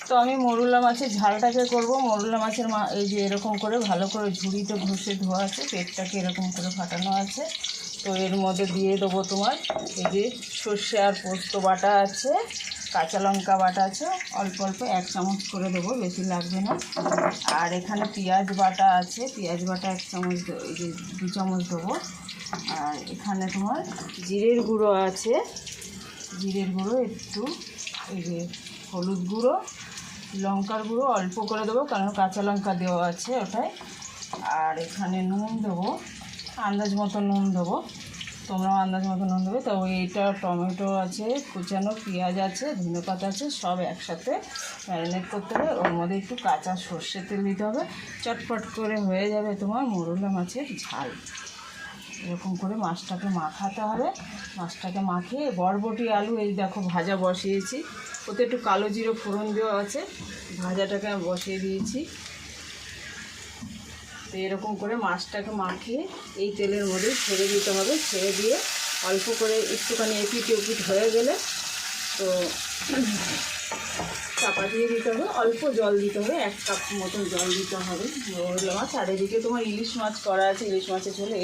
তো আমি মরুলা মাছের ঝালটাকে করব। মরুলা মাছের এই যে এরকম করে ভালো করে ঝুড়িতে ঘষে ধোয়া আছে, পেটটাকে এরকম করে ফাটানো আছে। তো এর মধ্যে দিয়ে দেবো তোমার এই যে সর্ষে আর পোস্ত বাটা আছে, কাঁচা লঙ্কা বাটা আছে, অল্প অল্প 1 চামচ করে দেবো, বেশি লাগবে না। আর এখানে পেঁয়াজ বাটা আছে, পেঁয়াজ বাটা 1 চামচ, এই যে 2 চামচ দেবো। আর এখানে তোমার জিরের গুঁড়ো আছে, জিরের গুঁড়ো একটু, এই যে হলুদ গুঁড়ো, লঙ্কার গুঁড়ো অল্প করে দেবো কারণ কাঁচা লঙ্কা দেওয়া আছে ওটাই। আর এখানে নুন দেবো, আন্দাজ মতো নুন দেবো, তোমরাও আন্দাজ মতো নুন দেবে। তো এইটা টমেটো আছে, কুচানো পেঁয়াজ আছে, ধনেপাতা আছে, সব একসাথে ম্যারিনেট করতে হবে। ওর মধ্যে একটু কাঁচা সর্ষের তেল দিতে হবে, চটপট করে হয়ে যাবে তোমার মরুলা মাছের ঝাল। এরকম করে মাছটাকে মাখাতে হবে। মাছটাকে মাখিয়ে বরবটি আলু এই দেখো ভাজা বসিয়েছি, ওতে একটু কালো জিরে ফোড়ন দেওয়া আছে, ভাজাটাকে আমি বসিয়ে দিয়েছি। তো এরকম করে মাছটাকে মাখিয়ে এই তেলের মধ্যে ছেড়ে দিতে হবে। ছেড়ে দিয়ে অল্প করে একটুখানি এপিট ওপিট হয়ে গেলে তো চাপা দিয়ে দিতে হবে, অল্প জল দিতে হবে, 1 কাপ মতন জল দিতে হবে মরুলা মাছ। আর এদিকে তোমার ইলিশ মাছ করা আছে, ইলিশ মাছের ঝোলে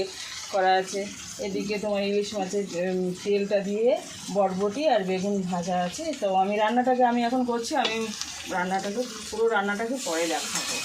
করা আছে। এদিকে তোমার ইলিশ মাছের তেলটা দিয়ে বরবটি আর বেগুন ভাজা আছে। তো আমি রান্নাটাকে আমি এখন করছি, আমি পুরো রান্নাটাকে পরে দেখাবো।